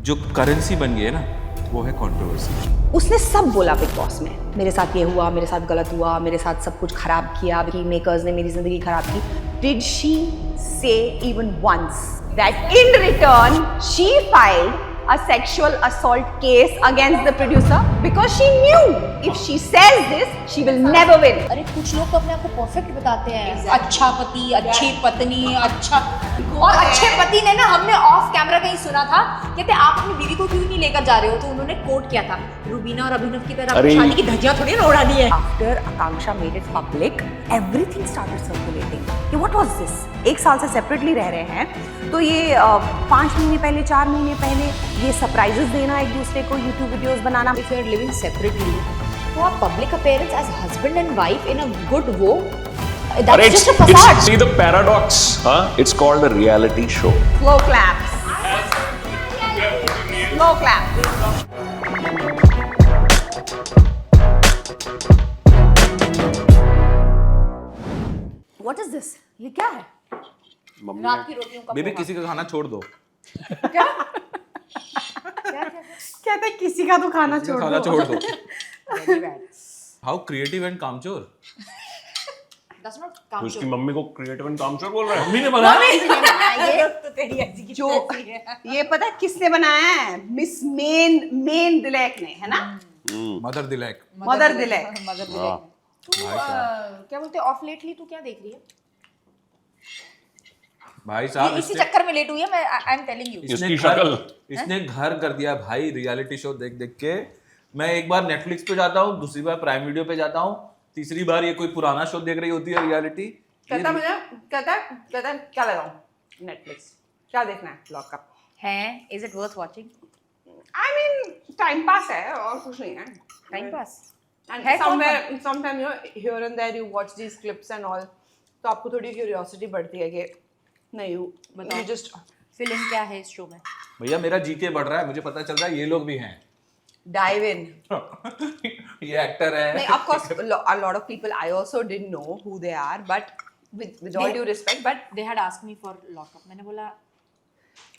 जो करेंसी बन गई है ना वो है कंट्रोवर्सी। उसने सब बोला बिग बॉस में, मेरे साथ ये हुआ, मेरे साथ गलत हुआ, मेरे साथ सब कुछ खराब किया, मेकर्स ने मेरी जिंदगी खराब की। Did she say even once that in return she filed a sexual assault case against the producer because she knew if she says this she will never win. अरे कुछ लोग तो अपने आप को परफेक्ट बताते हैं, अच्छा पति, अच्छी पत्नी, अच्छा और अच्छे पति ने ना, हमने ऑफ कैमरा कहीं सुना था, कहते आप अपनी बीवी को क्यों नहीं लेकर जा रहे हो, तो उन्होंने कोट किया था, रुबीना और अभिनव की तरह अपनी शादी की धज्जियां थोड़ी ना उड़ानी है। After Akanksha made it public, everything started circulating. ये what was this? एक साल से सेपरेटली रह रहे हैं, तो ये 5 महीने पहले, 4 महीने पहले ये सरप्राइजेस देना एक दूसरे को, YouTube videos banana. If you are living separately, तो आप public appearance as husband and wife in a good wo, that's just a facade. See the paradox, huh? It's called a reality show. Slow claps. Slow claps. What is this? ये क्या है? रात की रोटियों का baby poha. किसी का खाना छोड़ दो। क्या क्या कहते हैं किसी का तो खाना किसी का छोड़ खाना दो। छोड़ दो। Very bad. How creative and कामचोर। That's not तो काम उसकी मम्मी को क्रिएटिव एंड कामचोर बोल रहा है। मम्मी ने बनाया। ये तो तेरी ऐसी की जो ये पता है किसने बनाया है? मिस मेन दिलैक ने, है ना? Mother Dilaik. Mother Dilaik. Mother Dilaik. तू क्या बोलते हैं ऑफ लेटली तू क्या देख रही है? भाई ये साहब इसी चक्कर में लेट हुई है, मैं आई एम टेलिंग यू। इसकी शक्ल। इसने घर कर दिया भाई रियलिटी शो देख देख के। मैं एक बार नेटफ्लिक्स पे जाता हूँ, दूसरी बार प्राइम वीडियो पे जाता हूँ, तीसरी बार ये कोई पुराना शो देख रही होती है रियलिटी। कहता क्या लगाऊं? नेटफ्लिक्स। क्या देखना है? लॉकअप। हैं is it worth watching? I mean time pass है और कुछ नहीं है। टाइम पास And है कौन sometimes you know, here and there you watch these clips and all, तो आपको थोड़ी क्यूरियोसिटी बढ़ती है कि नहीं you just फिल्म क्या है इस शो में? भैया मेरा जीके बढ़ रहा है, मुझे पता चल रहा है ये लोग भी हैं। dive in. ये एक्टर है। नहीं, of course a lot of people I also didn't know who they are, but with all due respect, but They had asked me for lockup. मैंने बोला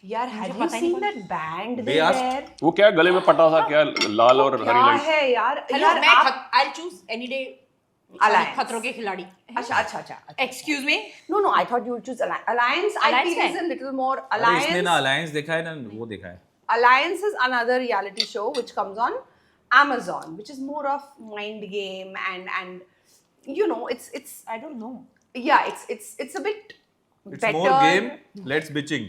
यार have you पता ही नहीं seen that band They there? asked- वो क्या गले में पटा था क्या लाल और क्या हरी लाइट? है यार? हेलो यार मैं आप I'll choose any day Alliance. खतरों के खिलाड़ी। अच्छा Excuse me? no I thought you would choose Alliance. I Alliance feel is है? a little more अरे इसने ना Alliance. अलायंस देखा है ना वो देखा है। Alliance is another reality show which comes on Amazon, which is more of mind game and you know it's I don't know. yeah it's a bit It's better. more game, less bitching।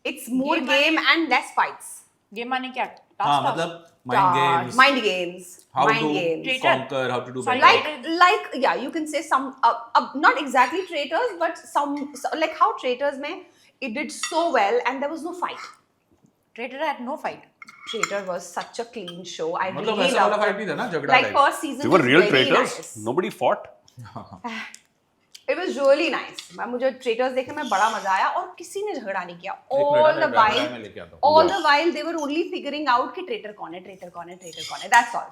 It's more Game game and less fights. Game माने क्या? हाँ Task मतलब mind games, Mind games. how mind to games. Traitor. conquer, how to do Sorry, better। Like yeah, you can say some not exactly traitors, but some like how traitors में it did so well and there was no fight. Traitor had no fight. Traitor was such a clean show. I मतलब really ऐसा वाला loved fight it. नहीं था ना झगड़ा Like type। first season They were was real very traitors. nice. Nobody fought. It was really nice. मुझे traitors देखने में बड़ा मजा आया और किसी ने झगड़ा नहीं किया. एक All मिनट, the मैं while, बैकग्राउंड में लेके आता हूँ। all the while they were only figuring out कि traitor कौन है, traitor कौन है, traitor कौन है. That's all.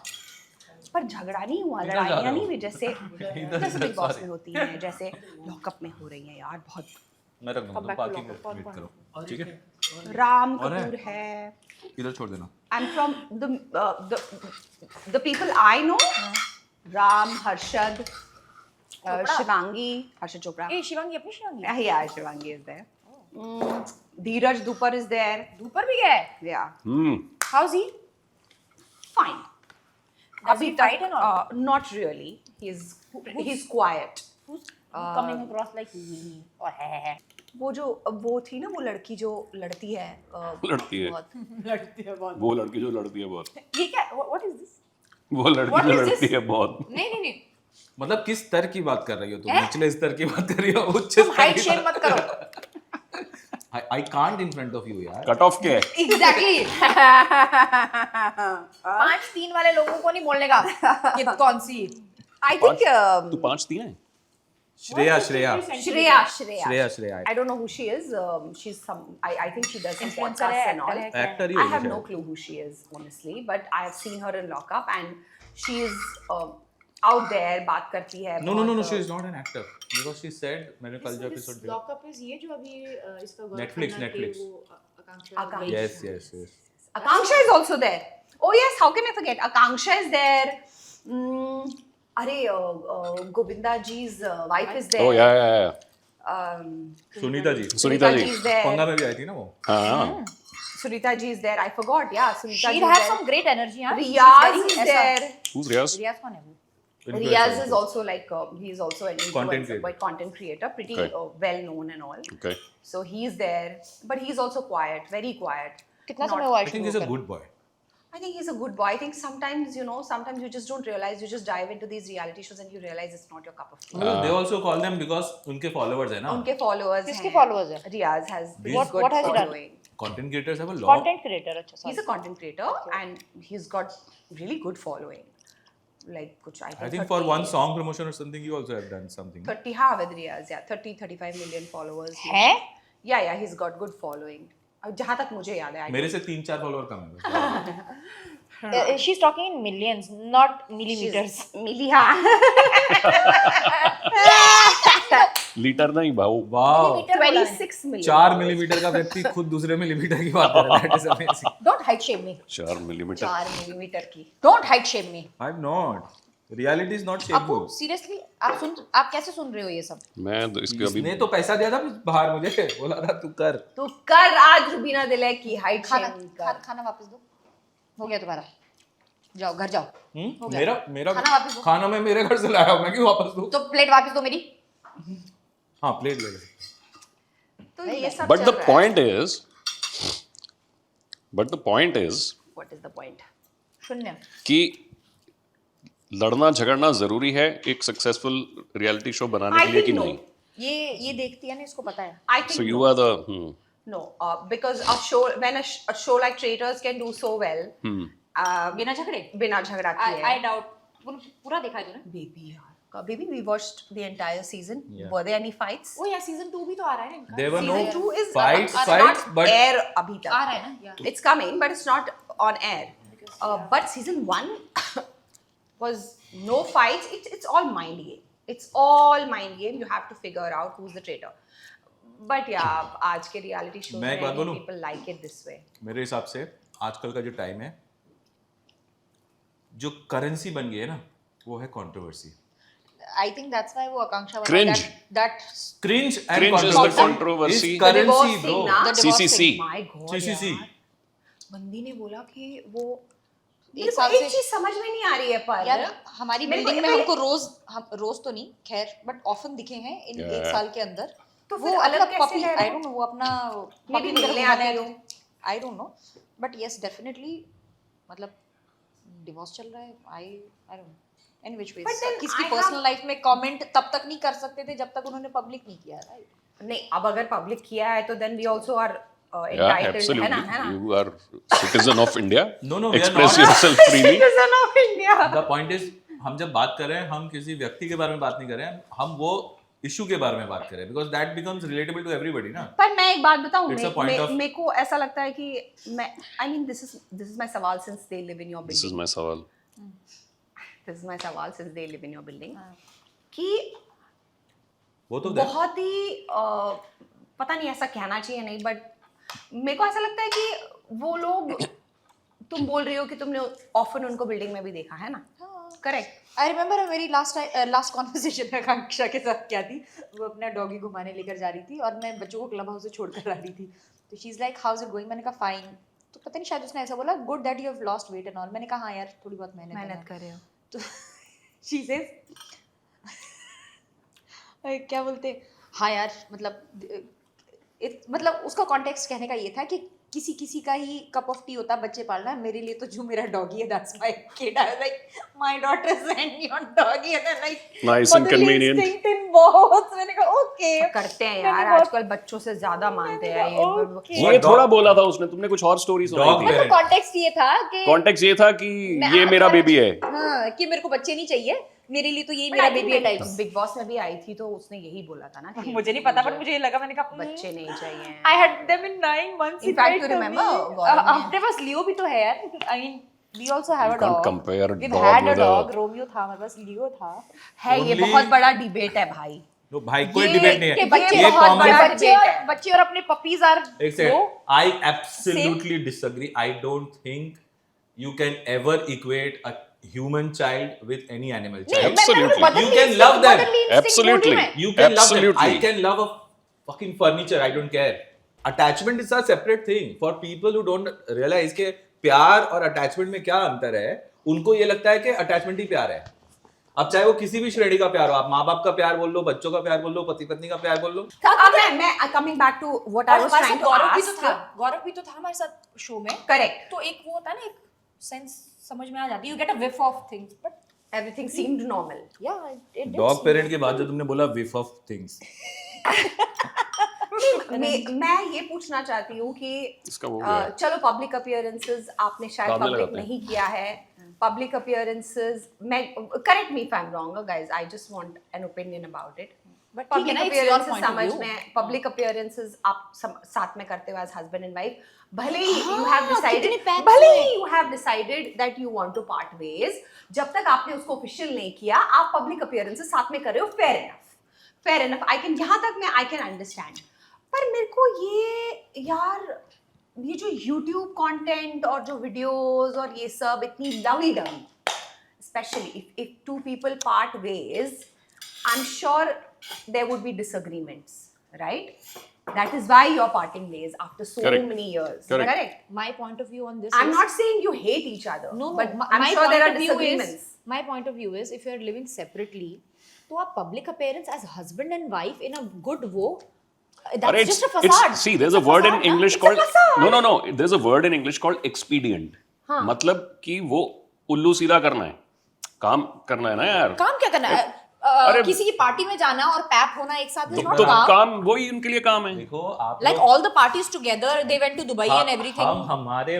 पर झगड़ा नहीं हुआ, इधर जा रहा लड़ाइयाँ नहीं हूँ। हुई जैसे इधर बिग बॉस sorry। में होती हैं, जैसे लॉकअप में हो रही हैं यार बहुत. मैं रख दूंगा, Come back तुम to पार्किंग locker, वेट कौन- करो, ठीक है? राम और है? कपूर है. इधर छोड़ देना। And from the people I know, Ram, Harshad, Chopra. Shivangi, Harshad Chopra. ए शिवांगी अपनी Shivangi Yeah, Shivangi is there. Dheeraj Dupar is there. ऊपर भी गया है? Yeah, How's he? fine. Does he fight and all? Not really. He's quiet. Who's coming across like और है वो थी ना वो लड़की जो लड़ती है. लड़ती है। बहुत. लड़ती है बहुत। वो लड़की जो लड़ती है बहुत। ये क्या? What is this? वो लड़की What जो is लड़ती this? है बहुत। नहीं मतलब किस स्तर की बात कर रही हो तुम? हैं? निचले स्तर की बात कर रही हो, उच्च तुम स्तर हाइट की शेम बात? मत करो। I can't in front of you यार। कट ऑफ क्या है? Exactly. 5-3 वाले लोगों को नहीं बोलने का कि कौन सी। I think तू 5-3 है? Shreya. Shreya. I don't know who she is. She's some. I think she does some Influencer podcasts है, and all. actor है, एक्टर ही I होगी have no शायद। clue who she is honestly, but I have seen her in lockup and she is out there. बात करती है. No, बहुत, she is not an actor because she said मैंने कल जो episode देखा। लॉकअप इज ये जो अभी इसका Netflix। Akanksha. Yes. Akanksha is also there. Oh yes, how can I forget? Akanksha is there. Govinda ji's wife is there. Oh yeah. Sunita ji Sunita ji is there. पंगा में भी आई थी ना वो. हाँ. Sunita ji is there. I forgot. Yeah, Sunita She ji has is some great energy, huh? there. She's Riyaz very is ऐसा- there. Who's Riyaz? Riyaz कौन है वो? Riyaz is also like he is also an Content influencer, creator. content creator, pretty Okay. well known and all. Okay. So he's there, but he's also quiet, very quiet. कितना Not- समय हुआ I think he's a good boy. I think he's a good boy. I think sometimes you just don't realize. You just dive into these reality shows and you realize it's not your cup of tea. They also call them because उनके followers है ना. उनके followers किसके हैं. followers हैं? Riyaz has These- good What has he done? following. Content creators have a lot. Content creator, अच्छा. He's a content creator and he's got really good following. Like कुछ I think. I think for 30 one song promotion or something, you also have done something. 30 हाँ with Riyaz, yeah, 35 million followers. है? Yeah, he's got good following. जहाँ तक मुझे याद है. मेरे से 3-4 फॉलोअर कम है. She's talking in millions, not millimeters. मिली हाँ. लीटर नहीं भाऊ. वाह. 26 million. 4 मिलीमीटर का व्यक्ति खुद दूसरे मिलीमीटर की बात कर रहा है. That is amazing. Don't height shame me. 4 millimetre. 4 millimetre की. Don't height shame me. I'm not. Reality is not आपको shameful. सीरियसली आप कैसे सुन रहे हो ये सब? मैं तो इसके अभी इसने तो पैसा दिया था बाहर मुझे. बोला था तू कर. तू कर आज रुबीना दिले की हाइट खाना शेमिंग कर. खाना वापस दो. हो गया तुम्हारा. जाओ घर जाओ. हो गया. मेरा खाना वापस दो. खाना मैं मेरे घर से लाया हूँ. मैं क्यों वापस दूँ? तो प्लेट वापस दो मेरी. हाँ प्लेट ले ले. तो ये सब But चल the रहा है. point is What is the point? शून्य. कि लड़ना झगड़ना जरूरी है एक सक्सेसफul रियलिटी शो बनाने I के लिए think कि no. नहीं. ये देखती है ना इसको पता है. I think So you no. are the No, because a show when a show like Traitors can do so well, बिना झगड़े. बिना झगड़ा किए. I doubt. पूरा देखा है तूने? Baby यार. Baby, we watched the entire season. Yeah. Were there any fights? ओ यार सीजन 2 भी तो आ रहा है ना इनका. There were no Season 2 is fights, not but air अभी तक. आ रहा है ना. Yeah. It's coming, but it's not on air. But season 1 was no fights. It's all mind game. It's all mind game. You have to figure out who's the traitor. But yeah, आज के reality shows मैं एक बात में बोलूं? people like it this way. मेरे हिसाब से आजकल का जो टाइम है, जो करेंसी बन गई है ना, वो है controversy. I think that's why वो आकांक्षा वाला Cringe. that Cringe and Cringe is the controversy controversy. is The divorce currency, thing bro. ना. The divorce CCC. thing. My God CCC. यार. बंदी ने बोला कि वो एक साल एक से चीज समझ में नहीं आ रही है पर यार हमारी मेरे को बिल्डिंग में पहले- हमको रोज तो नहीं खैर बट ऑफन दिखे हैं इन Yeah. एक साल के अंदर. तो वो फिर अलग अपना कैसे पपी रह रहे आई हो? डोंट नो वो अपना Maybe puppy मिलने वगैरह आते घुमाने हो. I don't know but yes definitely मतलब डिवोर्स चल रहा है. I don't know in which But then ways किसकी I पर्सनल have- लाइफ में कमेंट तब तक नहीं कर सकते थे जब तक उन्होंने पब्लिक नहीं किया. राइट. नहीं अब अगर पब्लिक किया है तो then we also are Yeah, entitled absolutely. है ना You are citizen of India. No, we are Express not. yourself freely. Citizen of India. The point is, हम जब बात कर रहे हैं, हम किसी व्यक्ति के बारे में बात नहीं कर रहे हैं, हम वो इशू के बारे में बात कर रहे हैं, because that becomes relatable to everybody, ना. पर मैं एक बात बताऊं It's a point of- मेरे को ऐसा लगता है कि मैं I mean this is my सवाल since they live in your This is building. my सवाल. This is my सवाल since they live in your building. कि वो तो there. बहुत ही पता नहीं ऐसा कहना चाहिए नहीं बट मेरे को ऐसा लगता है कि वो लोग तुम बोल रही हो कि तुमने ऑफन उनको बिल्डिंग में भी देखा है ना. करेक्ट. आई रिमेम्बर मेरी लास्ट कॉन्वर्सेशन में आकांक्षा के साथ क्या थी. वो अपना डॉगी घुमाने लेकर जा रही थी और मैं बच्चों को क्लब हाउस से छोड़कर आ रही थी. तो she is like how is it going. मैंने कहा फाइन. तो पता नहीं शायद उसने ऐसा बोला good that you have lost weight and all. मैंने कहा हाँ यार थोड़ी बहुत मेहनत कर रहे हो. तो शी सेज क्या बोलते हाँ यार मतलब उसका कॉन्टेक्स्ट कहने का ये था कि किसी का ही कप ऑफ टी होता है बच्चे पालना. मेरे लिए तो जो मेरा डॉगी है that's my kid. I was like my daughter send your doggy and like Nice and convenient. बहुत. मैंने कहा ओके करते हैं मैंने यार बहुत- आजकल बच्चों से ज्यादा मानते हैं Okay. ये थोड़ा बोला था उसने. तुमने कुछ और स्टोरी सुनाई Dog थी. parent. मतलब कॉन्टेक्स्ट ये था कि कॉन्टेक्स्ट ये था कि मैं ये आप मेरा यार- बेबी है. हाँ कि मेरे को बच्चे नहीं चाहिए. मेरे लिए तो यही मेरा बेबी है टाइप. बिग बॉस में भी आई थी तो उसने यही बोला था ना कि मुझे नहीं पता पर मुझे ये लगा. मैंने कहा बच्चे नहीं चाहिए. I had them in 9 months. In fact, you remember, Gaurav ने- अपने पास लियो भी तो है यार. I mean, we also have a You can't dog. compare a We've dog had a with a- dog. Romeo था हमारे पास. लियो था. है ये Only- बहुत बड़ा डिबेट है भाई. तो भाई कोई डिबेट नहीं कि है, बच्चे ये बहुत कॉमन बड़े बच्चे और अपने पपीज आर एक second I absolutely disagree I don't think you can ever equate a human child with any animal child Absolutely. You can love them. Absolutely. You can love them. Absolutely. I can love a fucking furniture. I don't care. Attachment is a separate thing. For people who don't realize के प्यार और attachment में क्या अंतर है, उनको ये लगता है कि attachment ही प्यार है. अब चाहे वो किसी भी श्रेणी का प्यार हो, आप माँ बाप का प्यार बोल लो, बच्चों का प्यार बोल लो, पति पत्नी का प्यार बोल लो. मैं coming back to what I was trying to ask. Gaurav भी तो था हमारे साथ शो में. करेक्ट. तो एक वो होता है ना, एक सेंस समझ में आ जाती है, you get a whiff of things, but everything seemed normal. या इट डॉग पेरेंट के बाद जो तुमने बोला whiff of things. मैं ये पूछना चाहती हूँ कि इसका वो है। चलो पब्लिक अपीयरेंसेस आपने शायद सामने पब्लिक लगाते हैं। नहीं किया है. पब्लिक अपीयरेंसेस, मैं correct me if I am wrong guys, I just want an opinion about it. But ठीक है पब्लिक ना, it's your appearances point of समझ view. में, पब्लिक अपीयरेंसेस आप साथ में करते हो एज हस्बैंड एंड वाइफ, भले ही यू हैव कितने डिसाइडेड, packs भले हैं। ही you have decided that you want to part ways, जब तक आपने उसको ऑफिशियल नहीं किया आप पब्लिक अपीयरेंसेस साथ में कर रहे हो. फेयर इनफ आई कैन, यहाँ तक मैं आई कैन अंडरस्टैंड. पर मेरे को ये यार, ये जो YouTube कंटेंट और जो वीडियोस और ये सब इतनी lovey dovey, specially if two people part ways, I'm sure there would be disagreements, right? That is why you're parting ways after so Correct. many years. Correct. My point of view on this I'm is, not saying you hate each other, no, but my, I'm my sure point there are of view disagreements. is, my point of view is, if you're living separately, तो आप public appearance as husband and wife in a good wo, that's Alright, just a facade. see, there's a word in English called no. There's a word in English called expedient. मतलब कि वो उल्लू सीधा करना है, काम करना है ना यार. काम क्या करना है? अरे किसी की पार्टी में जाना और पैप होना एक साथ is not तो काम. काम वही उनके लिए काम है. देखो आप Like लोग- all the parties together, they went to Dubai and everything. हम हमारे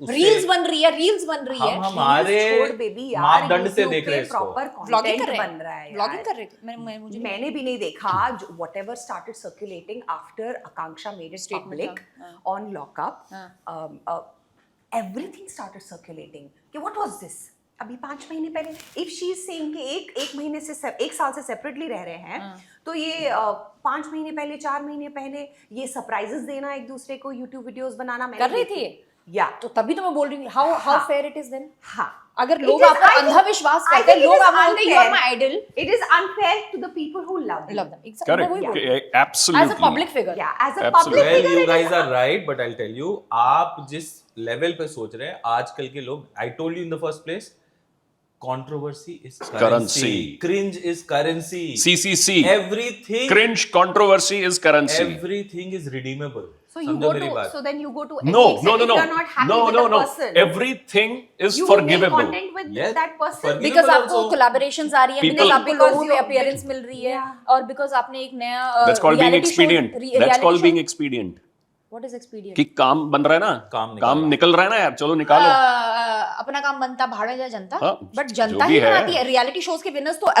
उससे- रील्स बन रही है. हम हमारे छोड़ बेबी यार, मापदंड से YouTube देख रहे पे हैं इसको. proper व्लॉगिंग content कर रहे बन रहा है हैं. यार. व्लॉगिंग कर रहे थे. मुझे मैंने भी नहीं देखा. whatever started circulating after Akanksha made it public on lockup, everything started circulating. कि what was this? अभी 5 महीने पहले, if she is saying कि एक महीने से 1 साल से सेपरेटली रह रहे हैं, तो ये 5 महीने पहले, 4 महीने पहले ये सरप्राइजेस देना एक दूसरे को, यूट्यूब वीडियोस बनाना मैंने कर रही देखी. थी. या तो तभी तो मैं बोल रही हूँ, how fair it is then. हाँ, अगर It लोग is- आपका I think- अंधा विश्वास I करते हैं, think it लोग is आपको बोलते हैं, you are unfair. my idol. it is unfair to the people who love you. Love them. Exactly. Correct. मैं वही बोल रही हूँ. Absolutely. As a public figure. Yeah, as a Absolutely. public Well, figure, you it guys is are right, but I'll tell you, आप जिस level पे सोच रहे हैं आजकल के लोग, I told you in the first place, controversy is currency. Cringe is currency. CCC. Everything. Cringe controversy is currency. Everything is redeemable. So you समझो go मेरी to, बात. so then you go to No. ethics, and if you're not happy with the person, Everything is you will make forgivable. content with Yes, that person. forgivable. Because People आपको also- collaborations आ रही है, People- because आपको Because लोगों पे you- appearance मिल रही है, Yeah. और because आपने एक नया That's called being reality show- expedient. That's reality called show- being expedient. What is expedient? कि काम बन रहा है ना, काम निकल रहा है ना यार, चलो निकालो. अपना काम बनता, भाड़ में जाए जनता. हाँ, बट जो जनता भी ही है. बनाती है. रियलिटी शोज के विनर्स तो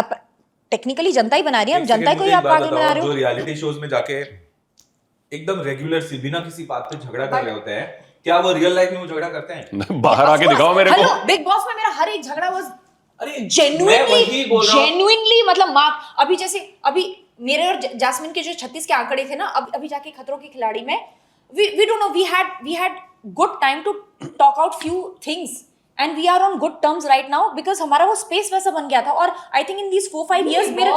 टेक्निकली जनता ही बना रही है. एक जनता second, को ही मुझे आप एक बात पागल बना बताओ, रहे जो हो. रियलिटी शोज में जाके एकदम रेगुलर सी बिना किसी बात पे झगड़ा कर रहे होते हैं, क्या वो रियल लाइफ में वो झगड़ा करते हैं? बाहर आके दिखाओ मेरे को. हेलो, बिग बॉस में मेरा हर एक झगड़ा वाज अरे मैं वही बोल रहा हूँ. जेन्युइनली, मतलब मार्क, अभी जैसे अभी मेरे और जैस्मिन के जो 36 के आंकड़े थे ना, अभी जाके खतरों के खिलाड़ी में, we don't know, we had good time to talk out few things and we are on good terms right now because हमारा वो space वैसा बन गया था. और I think in these 4-5 years मेरे,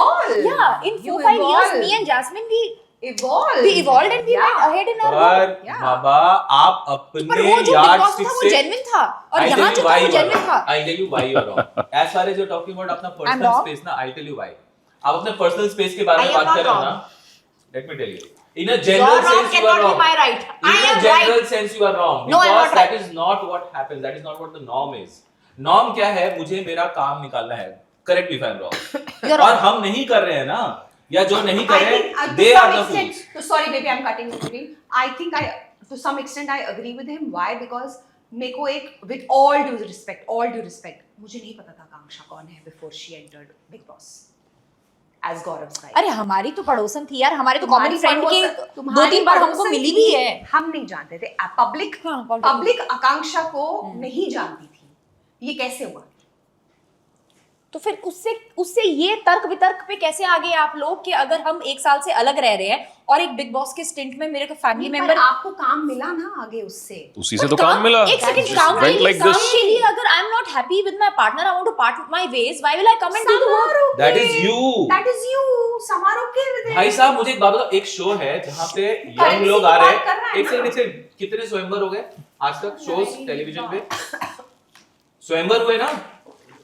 yeah, in 4-5 years me and Jasmine we evolved and we went ahead in our पर Yeah. बाबा आप अपने पर वो जो यार्ड बिग बॉस स्टिक था वो से जेन्युइन था, और I'll यहाँ tell जो you था why वो you are जेन्युइन wrong. था. I'll tell you why you are wrong. As far as you're talking about अपना I'm personal wrong. space ना, I'll tell you why. आप अपने personal space के बारे I में am बात not कर रहे हो wrong. ना? Let me tell you. In a general Your wrong sense, you are cannot be wrong. my right. I In a am general right. sense, you are wrong. No, I am Because not that right. is not what happens. That is not what the norm is. Norm क्या है? मुझे मेरा काम निकालना है. Correct me if I'm wrong. You're और wrong. हम नहीं कर रहे हैं ना, या जो नहीं कर I रहे think, हैं, to they are some the extent, fools. so sorry baby, I'm cutting between. I think to some extent I agree with him. Why? Because मेरे को एक, with all due respect, मुझे नहीं पता था आकांक्षा कौन है before she entered Big Boss as Gaurav's wife. अरे हमारी तो पड़ोसन थी यार, हमारे तो कॉमेडी फ्रेंड की तुम्हारी 2-3 बार हमको पड़ोसन मिली थी, भी है. हम नहीं जानते थे. पब्लिक हाँ, public. आकांक्षा को नहीं जानती थी. ये कैसे हुआ? तो फिर उससे ये तर्क वितर्क पे कैसे आ गए आप लोग कि अगर हम 1 साल से अलग रह रहे हैं और एक बिग बॉस के स्टिंट में मेरे को फैमिली पर मेंबर आपको काम मिला ना आगे उससे। उसी से तो काम मिला। एक सेकंड, Just काम went like काम this. के लिए अगर I am not happy with my partner, I want to part my ways, why will I come and do the work? That is you. That is you. Some are okay with it. भाई साहब मुझे एक बात बताओ, एक show है जहाँ पे यंग लोग आ रहे हैं, एक सेकंड, कितने स्वयंवर हो गए आज तक शोज टेलीविजन पे? स्वयंवर हुए ना?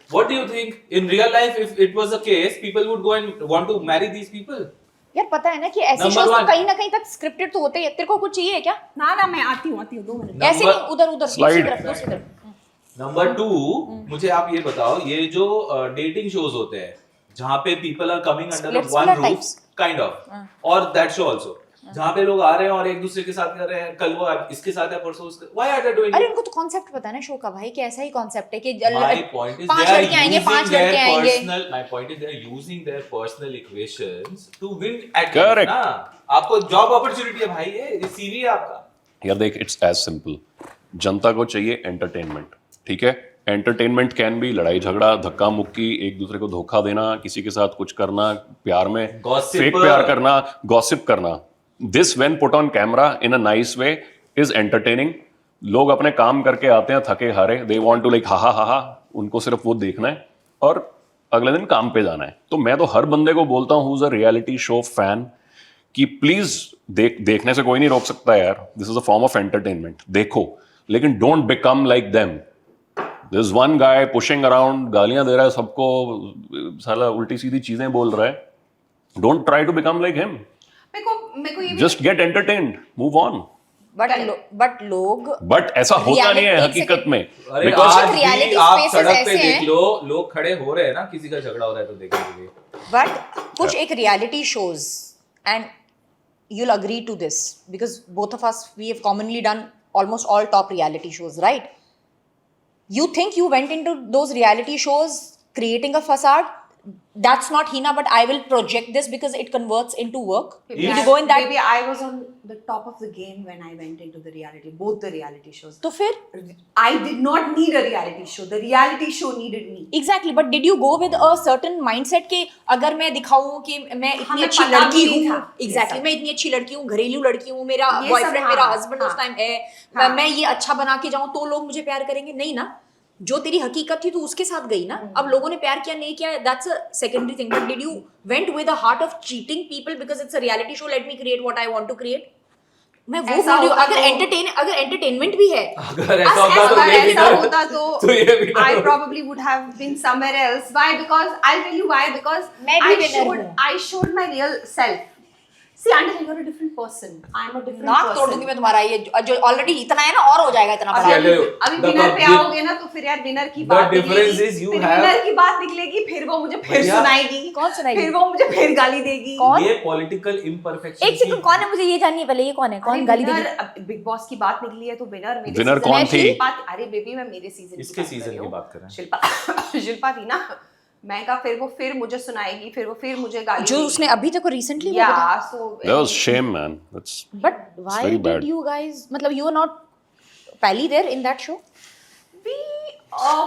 What do you think in real life if it was a case people would go and want to marry these people? यार पता है ना कि ऐसे Number शोज तो one. कहीं ना कहीं तक स्क्रिप्टेड तो होते ही है। तेरे को कुछ चाहिए क्या? ना मैं आती हूँ 2 मिनट। ऐसे नहीं, उधर Slide. दूसरी तरफ। नंबर 2, मुझे आप ये बताओ, ये जो डेटिंग शोज होते हैं जहाँ पे people are coming under Splits one वाला रूफ types. काइंड ऑफ, और दैट शो आल्सो जहाँ पे लोग आ रहे हैं और एक दूसरे के साथ कर रहे हैं, कल वो इसके साथ है, परसों उसके, व्हाई आर दे डूइंग? अरे उनको तो कॉन्सेप्ट पता है ना शो का भाई, कि ऐसा ही कॉन्सेप्ट है कि My point is 5 they are लड़के आएंगे, using 5 their लड़के आएंगे। personal. My point is they are using their personal equations to win at Correct. ना, आपको जॉब अपॉर्चुनिटी है भाई, ये सीवी है आपका। यार देख, इट्स एज सिंपल, जनता को चाहिए एंटरटेनमेंट, ठीक है? एंटरटेनमेंट कैन बी लड़ाई झगड़ा, धक्का मुक्की, एक दूसरे को धोखा देना, किसी के साथ कुछ करना, प्यार में Gossip. फेक प्यार करना, गॉसिप करना। This when put on camera in a nice way is entertaining. लोग अपने काम करके आते हैं थके हारे, दे वांट टू लाइक हा हा हा हा, उनको सिर्फ वो देखना है और अगले दिन काम पे जाना है। तो मैं तो हर बंदे को बोलता हूँ who's a reality show fan कि प्लीज देखने से कोई नहीं रोक सकता यार, this is a form of entertainment, देखो, लेकिन don't become like them. There's one guy pushing around, गालियां दे रहा है सबको, साला उल्टी सीधी चीजें बोल रहा है। Don't try to become like him. मेरे को ये Just get entertained, move on. But लोग But ऐसा होता नहीं है एक हकीकत में। अरे Because आज reality भी आप spaces सड़क पे ऐसे देख हैं। लो, लोग खड़े हो रहे हैं ना, किसी का झगड़ा हो रहा है तो देखने के लिए। बट कुछ एक reality shows, and you'll agree to this because both of us we have commonly done almost all top reality shows, right? You think you went into those reality shows creating a facade? That's not Hina, but I will project this because it converts into work. Did you go in that? Maybe I was on the top of the game when I went into the reality, both the reality shows. तो फिर I did not need a reality show. The reality show needed me. Exactly, but did you go with a certain mindset कि अगर मैं दिखाऊं कि मैं इतनी हमें अच्छी पता लड़की भी नहीं हूँ, था, exactly, ये मैं इतनी अच्छी लड़की हूँ, घरेलू लड़की हूँ, मेरा ये सब, बॉयफ्रेंड, हाँ, मेरा हस्बैंड उस हाँ, टाइम है, हाँ। मैं ये अच्छा बना के जाऊं तो लोग मुझे प्यार करेंगे? नहीं ना, जो तेरी हकीकत थी तो उसके साथ गई ना। अब लोगों ने प्यार किया नहीं किया, that's a secondary thing, but did you went with a heart of cheating people because it's a reality show, let me create what I want to create? मैं वो ऐसा बोल रही हूँ, होता अगर एंटरटेनमेंट भी है, अगर ऐसा होता तो ये भी ऐसा ना- होता तो ये भी ना I हो। probably would have been somewhere else. Why? Because I'll tell you why. Because मैं भी winner हूँ। I showed my real self. See, Anjali, you're a different person. I'm a different नाक person. तोड़ दूंगी मैं तुम्हारा, ये जो ऑलरेडी इतना है ना और हो जाएगा इतना अभी बड़ा। अभी- अभी The विनर पे the- आओगे ना तो फिर यार विनर की The बात difference निकलेगी, is you फिर have- विनर की बात निकलेगी, फिर वो मुझे फिर भैया, सुनाएगी, कौन सुनाएगी? फिर वो मुझे फिर गाली देगी। कौन? ये पॉलिटिकल इम्परफेक्शन एक सेकंड, कौन है, मुझे ये जाननी है पहले, ये कौन है, कौन गाली देगी? बिग बॉस की बात निकली है तो विनर Winner कौन थी? अरे बेबी मैं मेरे सीजन इसके सीजन की बात कर रहे हैं। शिल्पा शिल्पा थी ना। मैं कहा फिर वो फिर मुझे सुनाएगी, फिर वो फिर मुझे गाली जो देगी। उसने अभी तक रिसेंटली या so That was shame, man. That's but why very did bad. You guys, मतलब यू आर नॉट पहली there in that show? we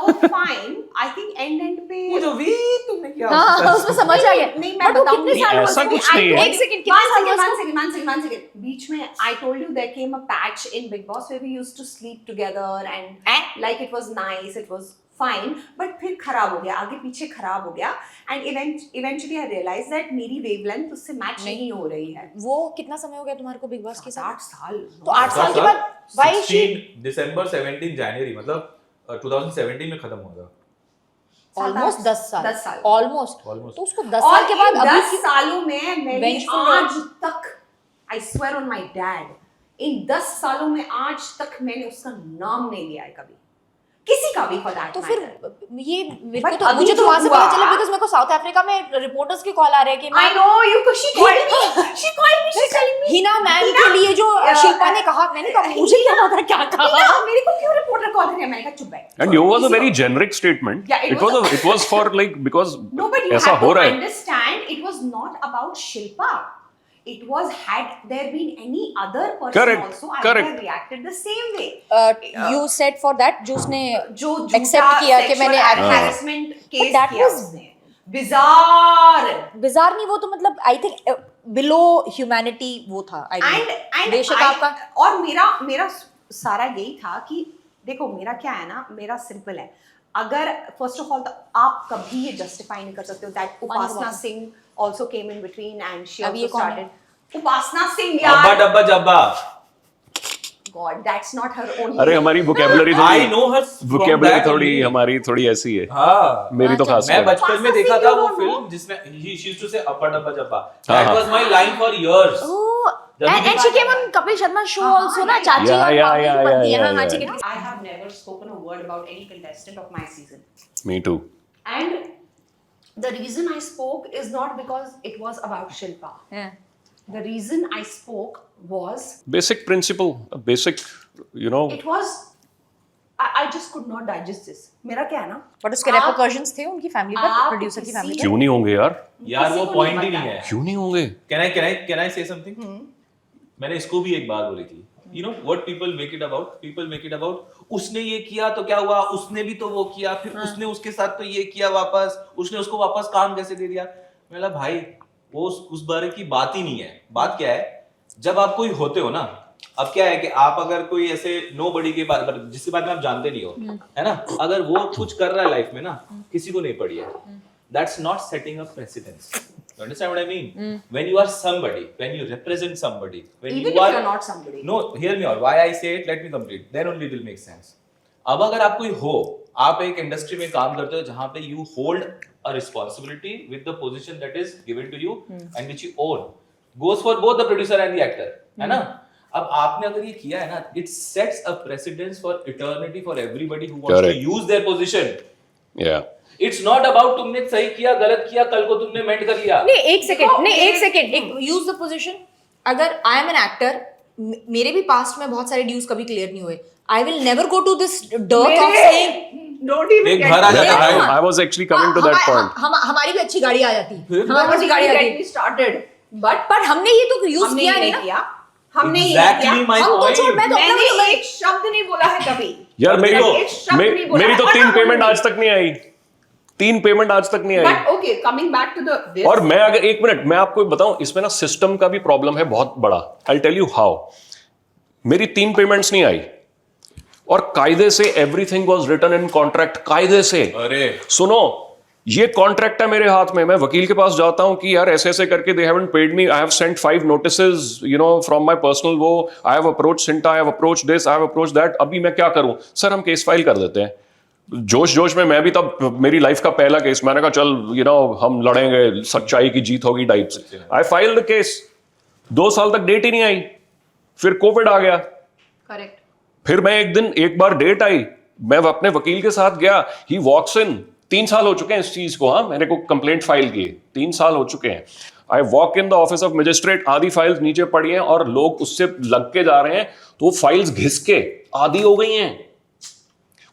were fine. I think end पे वो जो वी तुमने क्या हाँ, उसमें समझ आ गया। नहीं मैं But वो बताऊंगी। कितने साल ऐसा हुआ कुछ उसको? नहीं है। एक सेकंड, कितने साल हुआ उसको? one second. बीच में I told you there came a patch in Big Boss where we used to sleep together and like it was nice, it was fine, but फिर खराब हो गया, आगे पीछे खराब हो गया and eventually I realized that मेरी wavelength उससे मैच नहीं हो रही है। वो कितना समय हो गया तुम्हारे को बिग बॉस के साथ? 8 साल। तो 8 साल के बाद व्हाई शी 16 दिसंबर 17 जनवरी, मतलब 2017 में खत्म हुआ था। ऑलमोस्ट 10 साल, 10 साल। ऑलमोस्ट। Almost. तो उसको 10 साल के बाद इन अभी 10 सालों में मैंने Vengeful आज तक I swear on my dad, इन 10 सालों में आज तक मैंने उसका नाम नहीं लिया है कभी, किसी का भी for that तो matter. फिर ये मेरे But को तो अभी मुझे तो जो वहां से हुआ- पता चला बिकॉज़ मेरे को साउथ अफ्रीका में रिपोर्टर्स के कॉल आ रहे हैं कि I know you, she called me, she's telling me. Hina ma'am Hina, के लिए जो yeah, शिल्पा ने कहा, मैंने कहा मुझे क्या पता क्या कहा। हिना, मेरे को क्यों रिपोर्टर कॉल कर रही है? मैंने कहा चुप बैठ। and yours was a very generic statement. Yeah, it was for like because No, but you ऐसा have हो to रहा है। understand, it was not about Shilpa. it was, had there been any other person Correct, also, I would correct. have reacted the same way. You said for that जो उसने जो accept किया कि मैंने harassment case that किया was- उसने, bizarre. bizarre नहीं, वो तो मतलब I think below humanity वो था, I mean. and बेशक आपका और मेरा सारा यही था कि देखो मेरा क्या है ना, मेरा सिंपल है, अगर फर्स्ट ऑफ ऑल तो आप कभी ये जस्टिफाई नहीं कर सकते हो that Upasana Singh also came in between and she अब ये आल्सो कौन है? स्टार्टेड उपासना सिंह अब्बा यार, डब्बा जब्बा। God that's not her only, अरे हमारी vocabulary I know her from vocabulary that थोड़ी only. हमारी थोड़ी ऐसी है, हाँ, मेरी तो खास मैं है। बचपन में देखा था वो फिल्म जिसमें she used to say अब्बा डब्बा जब्बा. That was my line for years. Oh, जब भी and she came on Kapil Sharma show also ना, चाची Yeah, और yeah, मामी yeah, जो बनती है yeah, हाँ हाँ yeah, ठीक है I have never spoken a word about any contestant of my season. Me too. And the reason I spoke is not because it was about Shilpa. Yeah. The reason I spoke was Basic principle, a basic, you know. it was I just could not digest this. मेरा क्या है ना, But उसके आप- repercussions थे उनकी family पर, आप प्रोड्यूसर की किसी- फैमिली पर. क्यों नहीं होंगे यार? यार किसी वो को पॉइंट नहीं ही नहीं पता है. क्यों नहीं होंगे? Can I say something? मैंने इसको भी एक बात बोली थी. You know what people make it about? People make it about उसने ये किया तो क्या हुआ, उसने भी तो वो किया, फिर उसने उसके साथ तो ये किया वापस, उसने उसको वापस काम कैसे दे दिया. मैं बोला भाई वो उस बारे की बात ही नहीं है. बात क्या है, जब आप कोई होते हो ना, अब क्या है कि आप अगर कोई ऐसे नोबडी के बारे में जिसके बारे में आप जानते नहीं हो, है ना, अगर वो कुछ कर रहा है लाइफ में ना, किसी को नहीं पड़ी है, that's not setting a precedence. You understand what I mean? When you are somebody, when you represent somebody, when even you if are you're not somebody. no, hear me out. Why I say it, let me complete. Then only it will make sense. अब अगर आप कोई हो, आप एक industry में काम करते हो जहां पे you hold a responsibility with the position that is given to you and which you own, goes for both the producer and the actor, है ना? अब आपने अगर ये किया है ना, it sets a precedence for eternity for everybody who wants Correct. to use their position. Yeah. It's not about तुमने सही किया गलत किया, कल को तुमने मेंट कर लिया. नहीं एक सेकंड, देखो, नहीं एक मेरे- सेकंड, एक यूज द पोजीशन. अगर आई एम एन एक्टर, मेरे भी पास्ट में बहुत सारे ड्यूज कभी क्लियर नहीं हुए. I will never go to this dearth of saying Don't even एक get घर आ me जाता है. started. I was actually coming to that point. हमारी भी अच्छी गाड़ी आ जाती, फिर? हमारी भी अच्छी गाड़ी Don't आती. get me started. But पर हमने ये तो यूज हमने किया ये नहीं नहीं ना. किया, हमने ये Exactly नहीं किया. my हम तो point. छोड़, मैं तो अपना मैंने बोलूंगा. एक शब्द नहीं बोला है कभी. यार मेरी देखो, एक शब्द नहीं बोला मेरी है, तो और 3 ना पेमेंट बोलूंगी. आज तक नहीं आई. 3 पेमेंट आज तक नहीं आई. But okay, coming back to this. और मैं अगर 1 मिनट मैं आपको बताऊं, इसमें ना सिस्टम का भी प्रॉब्लम है बहुत बड़ा. I tell you how. मेरी 3 पेमेंट्स नहीं आई और कायदे से everything was written in contract. कायदे से. अरे सुनो, ये कॉन्ट्रैक्ट है मेरे हाथ में. मैं वकील के पास जाता हूं कि यार ऐसे ऐसे करके they haven't paid me. I have sent 5 notices, you know, from my personal वो. आई हैव अप्रोच सिंटा, I have approach this, I have approach that. अभी मैं क्या करूं? सर हम केस फाइल कर देते हैं. जोश में मैं भी तब मेरी लाइफ का पहला केस, मैंने कहा चल यू नो हम लड़ेंगे, सच्चाई की जीत होगी types. I file the case. 2 साल तक डेट ही नहीं आई. फिर कोविड आ गया. Correct. फिर मैं एक बार डेट आई, मैं अपने वकील के साथ गया. ही वॉक्स इन. 3 साल हो चुके हैं इस चीज को. हाँ, मैंने को कंप्लेंट फाइल किए 3 साल हो चुके हैं. I walk in the office of magistrate. आधी फाइल्स नीचे पड़ी हैं और लोग उससे लग के जा रहे हैं, तो वो फाइल्स घिस के आधी हो गई हैं.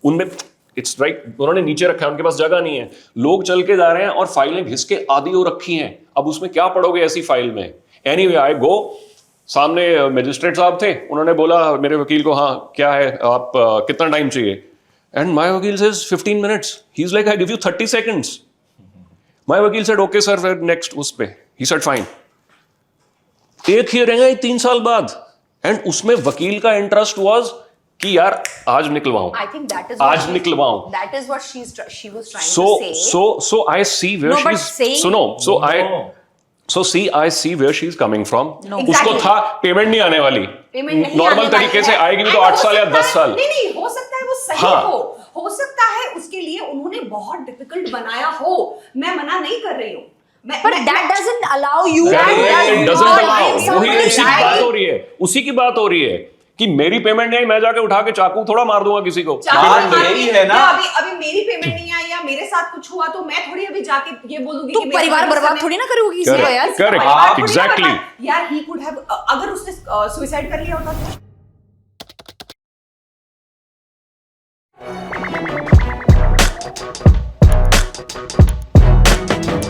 उनमें इट्स राइट, उन्होंने नीचे रखा है, उनके पास जगह नहीं है. लोग चल के जा रहे हैं और फाइलें घिस के आधी हो रखी हैं. अब उसमें क्या पढ़ोगे ऐसी फाइल में? एनीवे आई गो. सामने मजिस्ट्रेट साहब थे, उन्होंने बोला मेरे वकील को, हाँ क्या है, आप कितना टाइम चाहिए? एंड माय वकील says 15 minutes. He is like I give you 30 seconds. My वकील सेड ओके सर, फिर नेक्स्ट उस पे. He said fine. एक हियरिंग है 3 साल बाद, एंड उसमें वकील का इंटरेस्ट वाज कि यार आज निकलवाऊं, I think that is आज what she- निकलवाऊं. That is what she was trying So to say. so I see where No, but she's. saying- So no, so No. I see where she's coming from. No. उसको Exactly. था payment नहीं आने वाली. Payment नहीं normal आने वाली तरीके से है। आएगी भी तो And 8 हो साल या सकता 10 है- साल. नहीं हो सकता है वो सही हाँ. हो सकता है उसके लिए उन्होंने बहुत डिफिकल्ट बनाया हो. मैं मना नहीं कर रही हूँ. But that doesn't allow you. It doesn't not allow. give वही somebody उसी की right. बात हो रही है. उसी की बात हो रही है कि मेरी पेमेंट नहीं आई, मैं जाके उठा के चाकू थोड़ा मार दूंगा किसी को. बात यही है ना. अभी मेरी पेमेंट नहीं आई या मेरे साथ कुछ हुआ तो मैं थोड़ी अभी जाके ये बोलूंगी तू कि मेरे परिवार producer बर्बाद ने- थोड़ी ना करोगी किसी Correct. का यार. Correct. परिवार थोड़ी ना Exactly. बर्बाद- यार he could have अगर उसने सुसाइड कर लिया होता तो